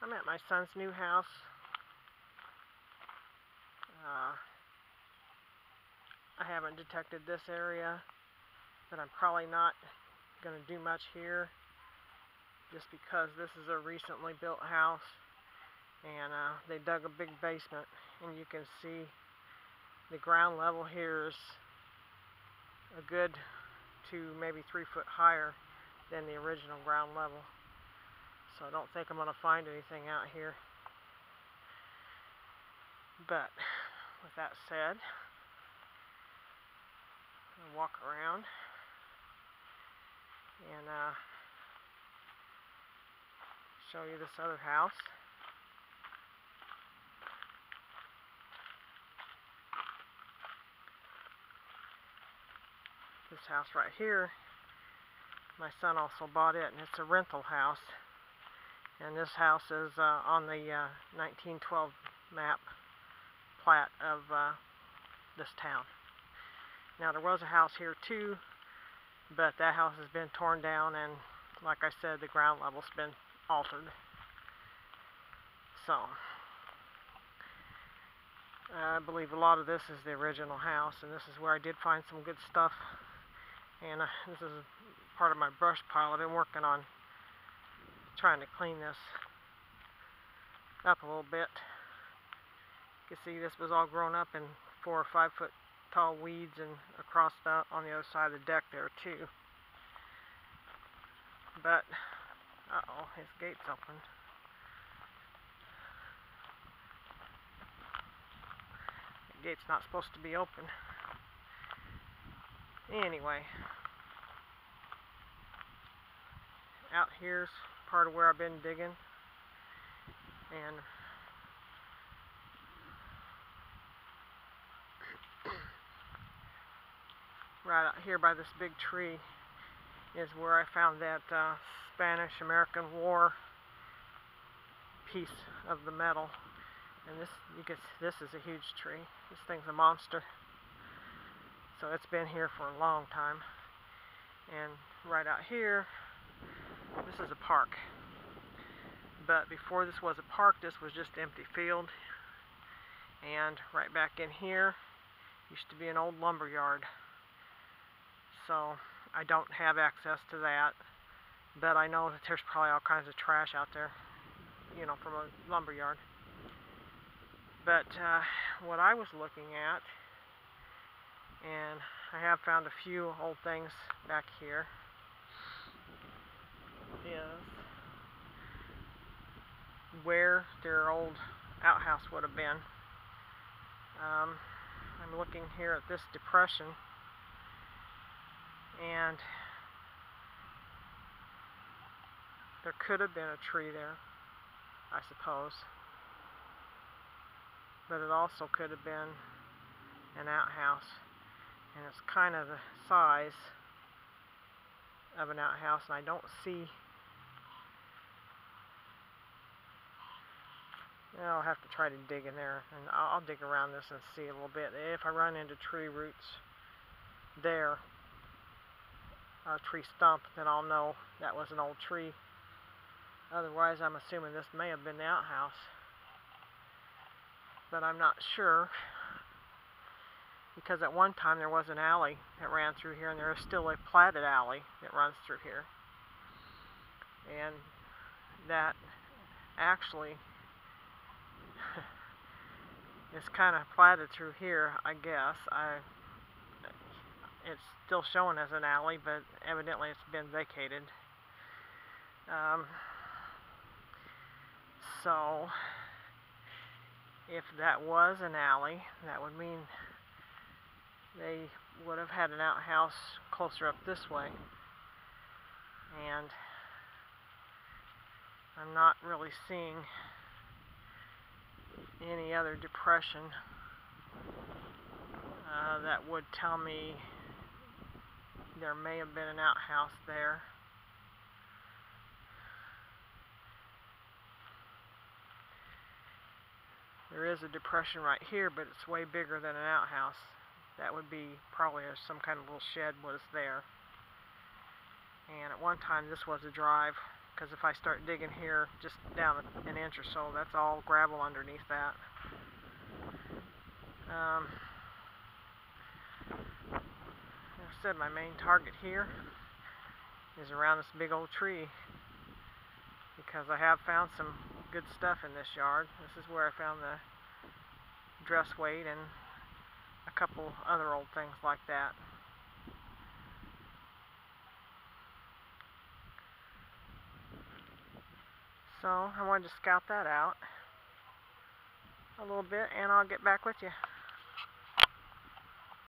I'm at my son's new house. I haven't detected this area, but I'm probably not going to do much here just because this is a recently built house, and they dug a big basement, and you can see the ground level here is a good 2, maybe 3 foot higher than the original ground level. So I don't think I'm going to find anything out here. But with that said, I'll walk around and show you this other house. This house right here, my son also bought it, and it's a rental house. And this house is on the 1912 map plat of this town. Now there was a house here too, but that house has been torn down, and like I said, the ground level's been altered. So I believe a lot of this is the original house, and this is where I did find some good stuff. And this is part of my brush pile. I've been working on trying to clean this up a little bit. You can see this was all grown up in 4 or 5 foot tall weeds, and across on the other side of the deck there too. But uh-oh, his gate's open. The gate's not supposed to be open. Anyway, out here's part of where I've been digging, and right out here by this big tree is where I found that Spanish-American War piece of the metal. And this is a huge tree. This thing's a monster. So it's been here for a long time. And right out here, this is a park. But before this was a park, this was just empty field. And right back in here used to be an old lumber yard. So I don't have access to that, but I know that there's probably all kinds of trash out there, you know, from a lumber yard. But what I was looking at, and I have found a few old things back here, is where their old outhouse would have been. I'm looking here at this depression, and there could have been a tree there, I suppose, but it also could have been an outhouse, and it's kind of the size of an outhouse, and I don't see. I'll have to try to dig in there, and I'll dig around this and see a little bit. If I run into tree roots there, a tree stump, then I'll know that was an old tree. Otherwise, I'm assuming this may have been the outhouse, but I'm not sure, because at one time there was an alley that ran through here, and there is still a platted alley that runs through here, and that actually is kind of platted through here, I guess. It's still showing as an alley, but evidently it's been vacated. So if that was an alley, that would mean they would have had an outhouse closer up this way. And I'm not really seeing any other depression that would tell me there may have been an outhouse there. There is a depression right here, but it's way bigger than an outhouse. That would be probably some kind of little shed was there. And at one time this was a drive because if I start digging here just down an inch or so, that's all gravel underneath that. Like I said, my main target here is around this big old tree, because I have found some good stuff in this yard. This is where I found the dress weight and a couple other old things like that. So I wanted to scout that out a little bit, and I'll get back with you.